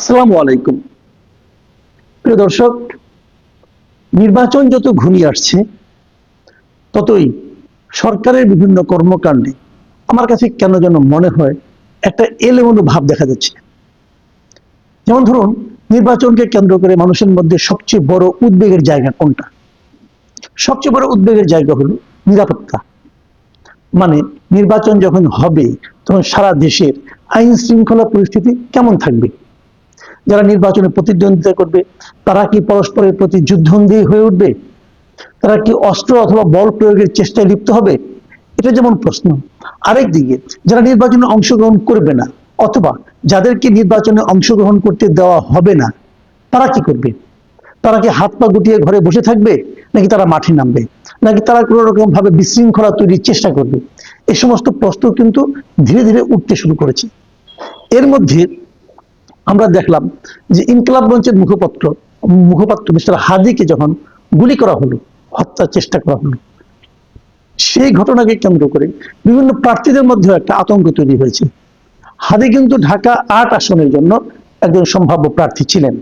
আসসালামু আলাইকুম। প্রিয় দর্শক, নির্বাচন যত ঘনিয়ে আসছে ততই সরকারের বিভিন্ন কর্মকাণ্ডে আমার কাছে কেন যেন মনে হয় একটা এলোমেলো ভাব দেখা যাচ্ছে। যেমন ধরুন, নির্বাচনকে কেন্দ্র করে মানুষের মধ্যে সবচেয়ে বড় উদ্বেগের জায়গা কোনটা? সবচেয়ে বড় উদ্বেগের জায়গা হলো নিরাপত্তা। মানে নির্বাচন যখন হবে তখন সারা দেশের আইন শৃঙ্খলা পরিস্থিতি কেমন থাকবে? যারা নির্বাচনে প্রতিদ্বন্দ্বিতা করবে তারা কি পরস্পরের প্রতি যুদ্ধবন্দী হয়ে উঠবে? তারা কি অস্ত্র অথবা বল প্রয়োগের চেষ্টায় লিপ্ত হবে? এটা যেমন প্রশ্ন। আরেকদিকে যারা নির্বাচনে অংশগ্রহণ করবে না অথবা যাদেরকে নির্বাচনে অংশগ্রহণ করতে দেওয়া হবে না, তারা কি করবে? তারা কি হাত পা গুটিয়ে ঘরে বসে থাকবে, নাকি তারা মাঠে নামবে, নাকি তারা কোনো রকম ভাবে বিশৃঙ্খলা তৈরির চেষ্টা করবে? এই সমস্ত প্রশ্ন কিন্তু ধীরে ধীরে উঠতে শুরু করেছে। এর মধ্যে আমরা দেখলাম যে ইনকিলাব মঞ্চের মুখপাত্র মিস্টার হাদিকে যখন গুলি করা হলো, হত্যার চেষ্টা করা হলো, সেই ঘটনাকে কেন্দ্র করে বিভিন্ন প্রার্থীদের মধ্যে একটা আতঙ্ক তৈরি হয়েছে। হাদি কিন্তু ঢাকা ৮ আসনের জন্য একজন সম্ভাব্য প্রার্থী ছিলেন।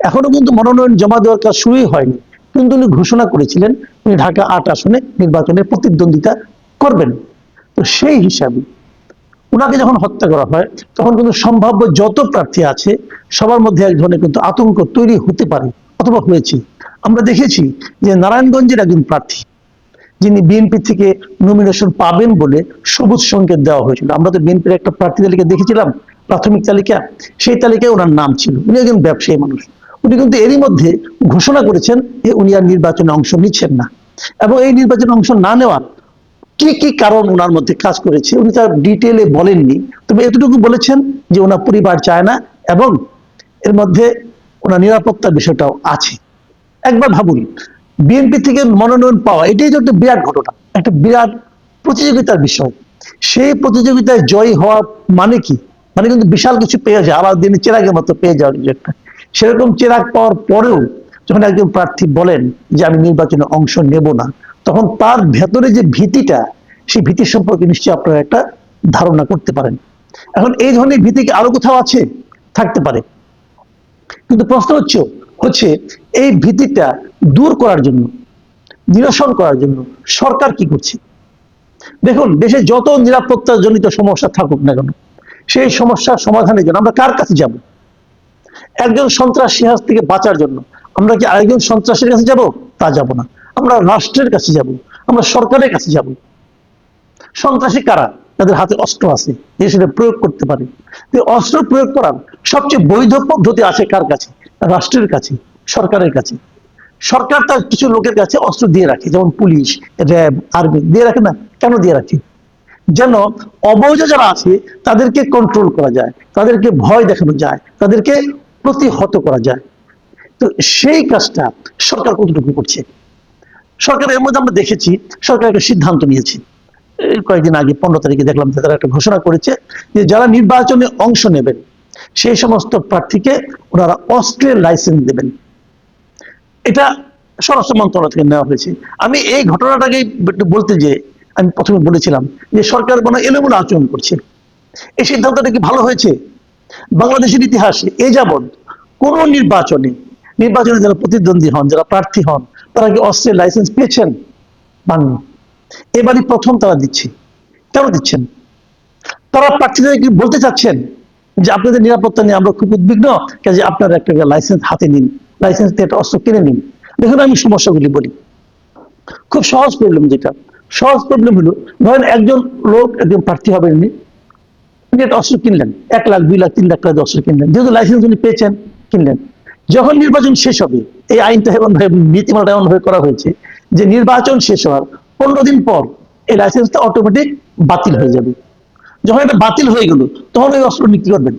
এখনো কিন্তু মনোনয়ন জমা দেওয়ার কাজ শুরুই হয়নি, কিন্তু উনি ঘোষণা করেছিলেন উনি ঢাকা ৮ আসনে নির্বাচনে প্রতিদ্বন্দ্বিতা করবেন। তো সেই হিসাবে ওনাকে যখন হত্যা করা হয় তখন কিন্তু সম্ভাব্য যত প্রার্থী আছে সবার মধ্যে এক ধরনের কিন্তু আতঙ্ক তৈরি হতে পারে অথবা হয়েছে। আমরা দেখেছি যে নারায়ণগঞ্জের একজন প্রার্থী যিনি বিএনপি থেকে নমিনেশন পাবেন বলে সবুজ সংকেত দেওয়া হয়েছিল। আমরা তো বিএনপির একটা প্রার্থী তালিকা দেখেছিলাম, প্রাথমিক তালিকা, সেই তালিকায় ওনার নাম ছিল। উনি একজন ব্যবসায়ী মানুষ, উনি কিন্তু এরই মধ্যে ঘোষণা করেছেন যে উনি আর নির্বাচনে অংশ নিচ্ছেন না। এবং এই নির্বাচনে অংশ না নেওয়ার কি কি কারণ ওনার মধ্যে কাজ করেছে উনি তার ডিটেলে বলেননি, তবে এতটুকু বলেছেন যে ওনার পরিবার চায় না এবং এর মধ্যে ওনার নিরাপত্তার বিষয়টাও আছে। একবার ভাবুন, বিএনপি থেকে মনোনয়ন পাওয়া এটাই তো একটা বিরাট ঘটনা, একটা বিরাট প্রতিযোগিতার বিষয়। সেই প্রতিযোগিতায় জয়ী হওয়া মানে কি? মানে কিন্তু বিশাল কিছু পেয়ে যায়, আলাদিনের চেরাগের মতো পেয়ে যাওয়ার কিছু একটা। সেরকম চেরাগ পাওয়ার পরেও যখন একজন প্রার্থী বলেন যে আমি নির্বাচনে অংশ নেব না, তখন তার ভেতরে যে ভীতিটা, সেই ভীতি সম্পর্কে নিশ্চয়ই আপনারা একটা ধারণা করতে পারেন। এখন এই ধরনের ভীতি কি আরো কোথাও আছে? থাকতে পারে, কিন্তু প্রশ্ন হচ্ছে এই ভীতিটা দূর করার জন্য, নিরসন করার জন্য সরকার কি করছে? দেখুন, দেশে যত নিরাপত্তা জনিত সমস্যা থাকুক না কেন, সেই সমস্যার সমাধানের জন্য আমরা কার কাছে যাব? একজন সন্ত্রাসী হাত থেকে বাঁচার জন্য আমরা কি আরেকজন সন্ত্রাসীর কাছে যাব? তা যাব না। আমরা রাষ্ট্রের কাছে যাব, আমরা সরকারের কাছে যাব। সন্ত্রাসী কারা? তাদের হাতে অস্ত্র আছে, যে সেটা প্রয়োগ করতে পারে। অস্ত্র প্রয়োগ করার সবচেয়ে বৈধ পদ্ধতি আছে কার কাছে? রাষ্ট্রের কাছে, সরকারের কাছে। সরকার তার কিছু লোকের কাছে অস্ত্র দিয়ে রাখে, যেমন পুলিশ, র্যাব, আর্মি দিয়ে রাখে না? কেন দিয়ে রাখে? যেন অবৈধ যারা আছে তাদেরকে কন্ট্রোল করা যায়, তাদেরকে ভয় দেখানো যায়, তাদেরকে প্রতিহত করা যায়। তো সেই কাজটা সরকার কতটুকু করছে? সরকার এর মধ্যে আমরা দেখেছি সরকার একটা সিদ্ধান্ত নিয়েছে। এই কয়েকদিন আগে 15 তারিখে দেখলাম তারা একটা ঘোষণা করেছে যে যারা নির্বাচনে অংশ নেবেন সেই সমস্ত প্রার্থীকে ওনারা অস্ত্রের লাইসেন্স দেবেন। এটা স্বরাষ্ট্র মন্ত্রণালয় থেকে নেওয়া হয়েছে। আমি এই ঘটনাটাকে বলতে যে আমি প্রথমে বলেছিলাম যে সরকার কোনো এলোমেলো আচরণ করছে। এই সিদ্ধান্তটা কি ভালো হয়েছে? বাংলাদেশের ইতিহাসে এ যাবৎ কোন নির্বাচনে যারা প্রতিদ্বন্দ্বী হন, যারা প্রার্থী হন, তারা কি অস্ত্রের লাইসেন্স পেয়েছেন? পাননি। এবারই প্রথম তারা দিচ্ছে। কেন দিচ্ছেন? তারা প্রার্থীদের কি বলতে চাচ্ছেন যে আপনাদের নিরাপত্তা নিয়ে আমরা খুব উদ্বিগ্ন, কাজে আপনারা একটা লাইসেন্স হাতে নিন, লাইসেন্স দিয়ে একটা অস্ত্র কিনে নিন? দেখুন, আমি সমস্যাগুলি বলি। খুব সহজ প্রবলেম, যেটা সহজ প্রবলেম হলো, ধরেন একজন লোক একজন প্রার্থী হবেন, উনি একটা অস্ত্র কিনলেন, 1 লাখ 2 লাখ 3 লাখ টাকা অস্ত্র কিনলেন, যেহেতু লাইসেন্স উনি পেয়েছেন, কিনলেন। যখন নির্বাচন শেষ হবে, এই আইনটা এমন ভাবে, নীতিমালাটা এমন ভাবে করা হয়েছে যে নির্বাচন শেষ হওয়ার 15 দিন পর এই লাইসেন্সটা অটোমেটিক বাতিল হয়ে যাবে। যখন এটা বাতিল হয়ে গেল, তখন ওই অস্ত্র নিয়ে কি করবেন?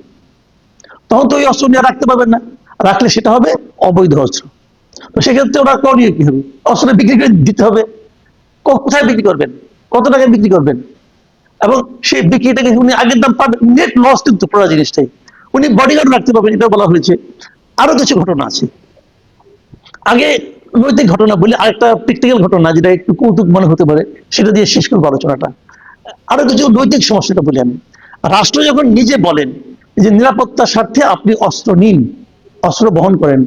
তখন তো ওই অস্ত্র নিয়ে রাখতে পারবেন না, রাখলে সেটা হবে অবৈধ অস্ত্র। তো সেক্ষেত্রে ওরা করণীয় কি হবে? অস্ত্র বিক্রি করে দিতে হবে। কোথায় বিক্রি করবেন? কত টাকায় বিক্রি করবেন? এবং সেই বিক্রিটাকে উনি আগের দাম পাবেন, নেট লস কিন্তু পুরো জিনিসটাই। উনি বডিগার্ড রাখতে পারবেন, এটা বলা হয়েছে। আরো কিছু ঘটনা আছে। আগে নৈতিক ঘটনা বলি, আরেকটা প্র্যাকটিক্যাল ঘটনা যেটা একটু কৌতুক মনে হতে পারে, সেটা দিয়ে শেষ করবো আলোচনাটা। আরো কিছু নৈতিক সমস্যাটা বলি আমি। রাষ্ট্র যখন নিজে বলেন যে নিরাপত্তার স্বার্থে আপনি অস্ত্র নিন, অস্ত্র বহন করেন,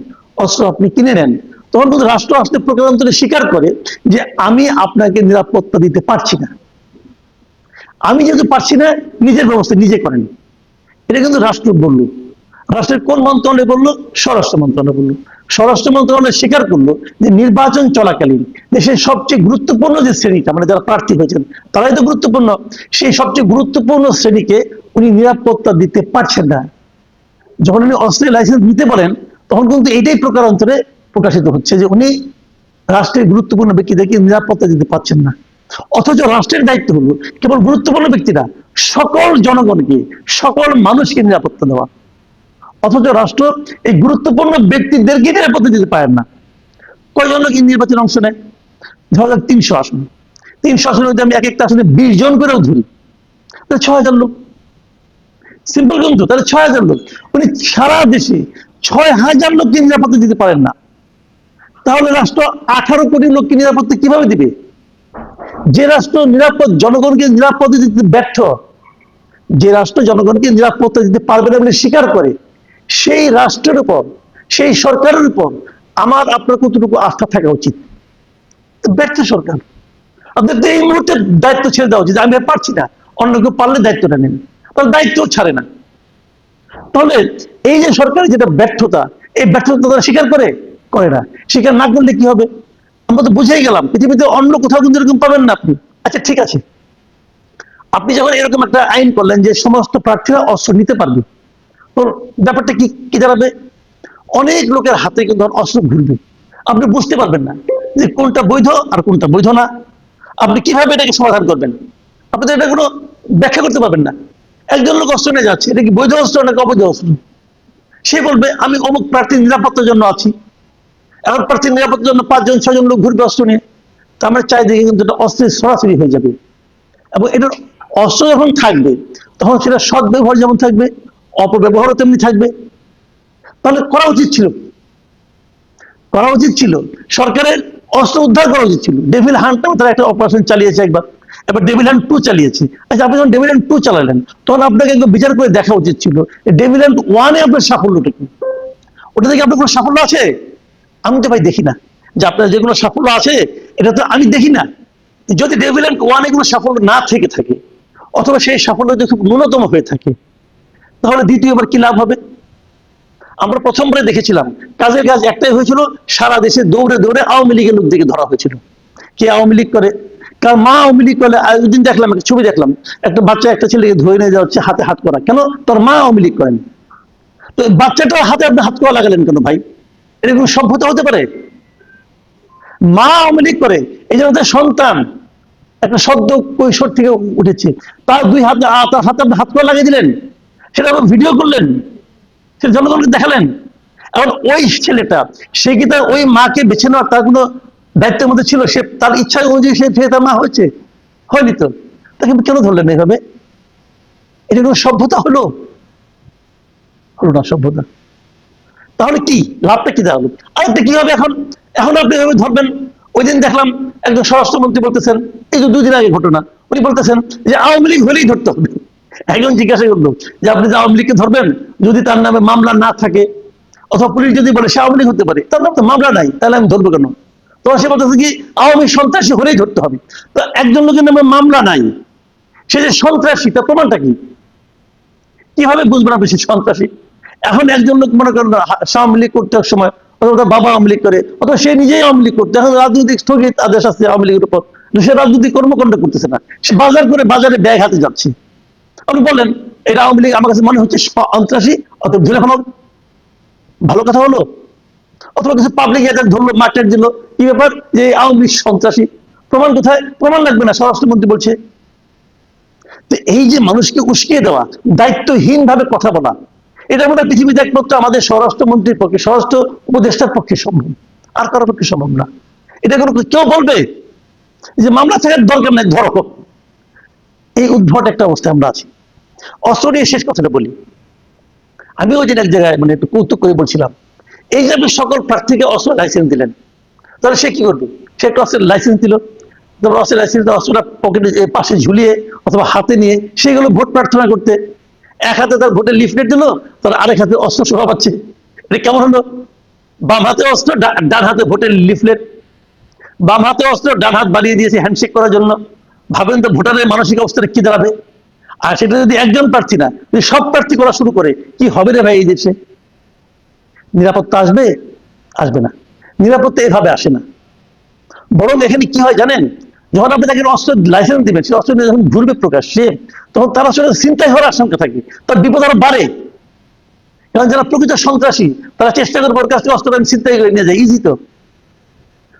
অস্ত্র আপনি কিনে নেন, তখন কিন্তু রাষ্ট্র আসলে প্রকারান্তরে স্বীকার করে যে আমি আপনাকে নিরাপত্তা দিতে পারছি না, আমি যেহেতু পারছি না নিজের ব্যবস্থা নিজে করেন। এটা কিন্তু রাষ্ট্র বললো। রাষ্ট্রের কোন মন্ত্রণালয় বললো? স্বরাষ্ট্র মন্ত্রণালয় বললো। স্বরাষ্ট্র মন্ত্রণালয় স্বীকার করলো যে নির্বাচন চলাকালীন দেশের সবচেয়ে গুরুত্বপূর্ণ যে শ্রেণীটা, মানে যারা প্রার্থী হয়েছেন তারাই তো গুরুত্বপূর্ণ, সেই সবচেয়ে গুরুত্বপূর্ণ শ্রেণীকে উনি নিরাপত্তা দিতে পারছেন না। যখন উনি অস্ত্রের লাইসেন্স দিতে বলেন তখন কিন্তু এটাই প্রকারান্তরে প্রকাশিত হচ্ছে যে উনি রাষ্ট্রের গুরুত্বপূর্ণ ব্যক্তিদেরকে নিরাপত্তা দিতে পারছেন না। অথচ রাষ্ট্রের দায়িত্ব হলো কেবল গুরুত্বপূর্ণ ব্যক্তিরা, সকল জনগণকে, সকল মানুষকে নিরাপত্তা দেওয়া। অথচ রাষ্ট্র এই গুরুত্বপূর্ণ ব্যক্তিদেরকে নিরাপত্তা দিতে পারেন না। কয়জন লোক নির্বাচনে অংশ নেয়? ধরা যাক 300 আসন, 300 আসনে যদি আমি এক একটা আসনে 20 জন করেও ধরি, তাহলে 6000 লোক। সিম্পল কিন্তু, তাহলে 6000 লোক। উনি সারা দেশে 6000 লোককে নিরাপত্তা দিতে পারেন না, তাহলে রাষ্ট্র 18 কোটি লোককে নিরাপত্তা কিভাবে দিবে? যে রাষ্ট্র জনগণকে নিরাপত্তা দিতে ব্যর্থ, যে রাষ্ট্র জনগণকে নিরাপত্তা দিতে পারবে না বলে স্বীকার করে, সেই রাষ্ট্রের উপর, সেই সরকারের উপর আমার আপনার কতটুকু আস্থা থাকা উচিত? ব্যর্থ সরকার। আপনাদের এই মুহূর্তে দায়িত্ব ছেড়ে দেওয়া উচিত। আমি পারছি না, অন্য কেউ পারলে দায়িত্বটা নেন, তাহলে দায়িত্ব ছাড়ে না। তাহলে এই যে সরকারের যেটা ব্যর্থতা, এই ব্যর্থতা তারা স্বীকার করে না। স্বীকার না করলে কি হবে? আমরা তো বুঝেই গেলাম পৃথিবীতে অন্য কোথাও কিন্তু এরকম পাবেন না আপনি। আচ্ছা ঠিক আছে, আপনি যখন এরকম একটা আইন করলেন যে সমস্ত প্রার্থীরা অস্ত্র নিতে পারবে, তো ব্যাপারটা কি কি দাঁড়াবে? অনেক লোকের হাতে কিন্তু অস্ত্র ঘুরবে, আপনি বুঝতে পারবেন না যে কোনটা বৈধ আর কোনটা বৈধ না। আপনি কিভাবে এটাকে সমাধান করবেন? আপনি তো এটা কোনো ব্যাখ্যা করতে পারবেন না। একজন লোক অস্ত্র নিয়ে যাচ্ছে, এটা কি বৈধ অস্ত্র নাকি অবৈধ অস্ত্র? সে বলবে আমি অমুক প্রার্থীর নিরাপত্তার জন্য আছি। এখন প্রার্থীর নিরাপত্তার জন্য 5 জন 6 জন লোক ঘুরবে অস্ত্র নিয়ে, তো আমরা চাই দেখে কিন্তু এটা অস্ত্রের সরাসরি হয়ে যাবে। এবং এটার অস্ত্র যখন থাকবে তখন সেটা সদ্ব্যবহার যেমন থাকবে, অপব্যবহারও তেমনি থাকবে। তাহলে করা উচিত ছিল সরকারের অস্ত্র উদ্ধার করা উচিত ছিল। ডেভিল হান্ট নামে তারা একটা অপারেশন চালিয়েছে একবার, এবার ডেভিল হান্ট 2 চালিয়েছে। আচ্ছা, আপনি যখন ডেভিল হান্ট 2 চালালেন তখন আপনাকে একটু বিচার করে দেখা উচিত ছিল ডেভিল হান্ট 1 এ আপনার সাফল্যটা কি? ওটা থেকে আপনার কোনো সাফল্য আছে? আমি তো ভাই দেখি না যে আপনার যেগুলো সাফল্য আছে, এটা তো আমি দেখি না। যদি ডেভিল হান্ট 1 এ কোনো সাফল্য না থেকে থাকে, অথবা সেই সাফল্য যদি খুব ন্যূনতম হয়ে থাকে, তাহলে দ্বিতীয়বার কি লাভ হবে? আমরা প্রথমবারে দেখেছিলাম কাজের কাজ একটাই হয়েছিল, সারা দেশে দৌড়ে দৌড়ে আওয়ামী লীগের লোকদেরকে ধরা হয়েছিল। কে আওয়ামী লীগ করে? কারণ মা আওয়ামী লীগ করলে, ওই দিন দেখলাম একটা ছবি দেখলাম, একটা বাচ্চা একটা ছেলেকে ধরে নিয়ে যাওয়া হচ্ছে হাতে হাত করা। কেন? তোর মা আওয়ামী লীগ করেন। তো বাচ্চাটার হাতে আপনি হাত করা লাগালেন কেন ভাই? এটা কোনো সভ্যতা হতে পারে? মা আওয়ামী লীগ করে, এই জন্য তার সন্তান একটা সদ্য কৈশোর থেকে উঠেছে, তার 2 হাত, তার হাতে আপনি হাত করা লাগিয়ে দিলেন, সেটা আবার ভিডিও করলেন, সেটা জনগণকে দেখালেন। এখন ওই ছেলেটা, সে কি তার ওই মাকে বেছে নেওয়ার তার কোনো দায়িত্বের মধ্যে ছিল? সে তার ইচ্ছা অনুযায়ী সে তার মা হয়েছে? হয়নি তো। তাকে কেন ধরলেন এভাবে? এটা কোনো সভ্যতা হলো? হলো না সভ্যতা। তাহলে কি লাভটা কি দাঁড়ালো? আরেকটা কি হবে এখন? এখন আপনি এভাবে ধরবেন। ওই দিন দেখলাম একজন স্বরাষ্ট্রমন্ত্রী বলতেছেন, এই যে 2 দিন আগে ঘটনা, উনি বলতেছেন যে আওয়ামী লীগ হলেই ধরতে হবে। একজন জিজ্ঞাসা করলো যে আপনি যে আওয়ামী লীগকে ধরবেন যদি তার নামে মামলা না থাকে, অথবা পুলিশ যদি বলে সে আওয়ামী লীগ হতে পারে, তার নাম তো মামলা নাই, তাহলে আমি ধরবো কেন? তখন সে বলতেছে কি আওয়ামী সন্ত্রাসী হলেই ধরতে হবে। তো একজন লোকের নামে মামলা নাই, সে যে সন্ত্রাসী, তার প্রমাণটা কি? কিভাবে বুঝবেন আপনি সে সন্ত্রাসী? এখন একজন লোক মনে করেন আওয়ামী লীগ করতে এক সময়, অথবা বাবা আওয়ামী লীগ করে, অথবা সে নিজেই আওয়ামী লীগ করতে, এখন রাজনৈতিক স্থগিত আদেশ আছে আওয়ামী লীগের উপর, সে রাজনৈতিক কর্মকাণ্ড করতেছে না, সে বাজার করে বাজারে ব্যাগ হাতে যাচ্ছে। আপনি বলেন এটা আওয়ামী লীগ, আমার কাছে মনে হচ্ছে সন্ত্রাসী, অথবা ধরে ফেলানো ভালো কথা হলো? অথবা কিছু পাবলিক এজেন্ট ধরলো, মার্কেট দিল, কি ব্যাপার যে আওয়ামী লীগ সন্ত্রাসী? প্রমাণ কোথায়? প্রমাণ লাগবে না, স্বরাষ্ট্রমন্ত্রী বলছে। তো এই যে মানুষকে উস্কিয়ে দেওয়া, দায়িত্বহীন ভাবে কথা বলা, এটা মনে হয় পৃথিবীতে একমাত্র আমাদের স্বরাষ্ট্রমন্ত্রীর পক্ষে, স্বরাষ্ট্র উপদেষ্টার পক্ষে সম্ভব, আর কারোর পক্ষে সম্ভব না। এটা কোনো কেউ বলবে যে মামলা থাকার দরকার নেই, ধরো। এই উদ্ভট একটা অবস্থায় আমরা আছি। অস্ত্র নিয়ে শেষ কথাটা বলি। আমি ওই দিন এক জায়গায় মানে একটু কৌতুক করে বলছিলাম, এই যে আপনি সকল প্রার্থীকে অস্ত্র লাইসেন্স দিলেন, তাহলে সে কি করবে? সে একটা অস্ত্রের লাইসেন্স দিল, তারপর অস্ত্রের লাইসেন্স অস্ত্রটা পকেটে পাশে ঝুলিয়ে অথবা হাতে নিয়ে সেগুলো ভোট প্রার্থনা করতে। এক হাতে তার ভোটের লিফলেট দিল, তার আরেক হাতে অস্ত্র শোভা পাচ্ছে। এটা কেমন হলো? বাম হাতে অস্ত্র, ডান হাতে ভোটের লিফলেট। বাম হাতে অস্ত্র, ডান হাত বাড়িয়ে দিয়েছে হ্যান্ডশেক করার জন্য। ভাবেন তো ভোটারের মানসিক অবস্থাটা কি দাঁড়াবে। আর সেটা যদি একজন প্রার্থী না, যদি সব প্রার্থী করা শুরু করে, কি হবে রে ভাই এই দেশে? নিরাপত্তা আসবে? আসবে না। নিরাপত্তা এভাবে আসে না। বরং এখানে কি হয় জানেন, যখন আপনি তাকে অস্ত্র লাইসেন্স দিবেন, সেই অস্ত্র নিয়ে যখন ঘুরবে প্রকাশ্যে, তখন তার আসলে ছিনতাই হওয়ার আশঙ্কা থাকে, তার বিপদ আরো বাড়ে। কারণ যারা প্রকৃত সন্ত্রাসী, তারা চেষ্টা করবে ওর কাছ থেকে অস্ত্র আমি ছিনতাই করে নিয়ে যায়, ইজি তো।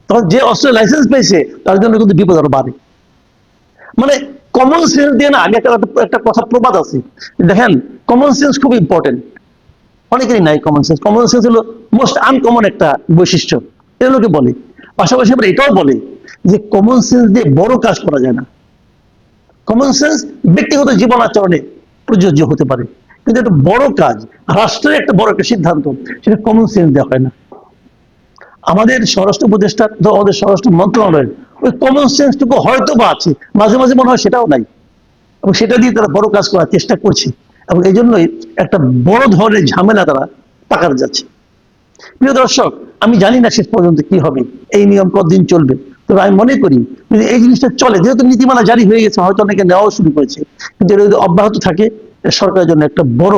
তখন যে অস্ত্রের লাইসেন্স পেয়েছে তার জন্য কিন্তু বিপদ আরো বাড়ে। মানে কমন সেন্স দিয়ে না, আগে একটা কথা প্রবাদ আছে, দেখেন কমন সেন্স খুব ইম্পর্টেন্ট। অনেকেরই নাই কমন সেন্স। কমন সেন্স হলো মোস্ট আনকমন একটা বৈশিষ্ট্য, এটা লোকে বলে। পাশাপাশি আবার এটাও বলে যে কমন সেন্স দিয়ে বড় কাজ করা যায় না। কমন সেন্স ব্যক্তিগত জীবন আচরণে প্রযোজ্য হতে পারে, কিন্তু একটা বড় কাজ, রাষ্ট্রের একটা বড় একটা সিদ্ধান্ত, সেটা কমন সেন্স দেওয়া হয় না। আমাদের স্বরাষ্ট্র উপদেষ্টা, আমাদের স্বরাষ্ট্র মন্ত্রণালয়ের ওই কমন সেন্সটুকু হয়তো বা আছে, মাঝে মাঝে মনে হয় সেটাও নাই, এবং সেটা দিয়ে তারা বড় কাজ করার চেষ্টা করছে, এবং এই জন্যই একটা বড় ধরনের ঝামেলা তারা পাকাতে যাচ্ছে। প্রিয় দর্শক, আমি জানি না শেষ পর্যন্ত কি হবে, এই নিয়ম কতদিন চলবে। তবে আমি মনে করি যদি এই জিনিসটা চলে, যেহেতু নীতিমালা জারি হয়ে গেছে, হয়তো অনেকে নেওয়াও শুরু করেছে, কিন্তু এটা যদি অব্যাহত থাকে, সরকারের জন্য একটা বড়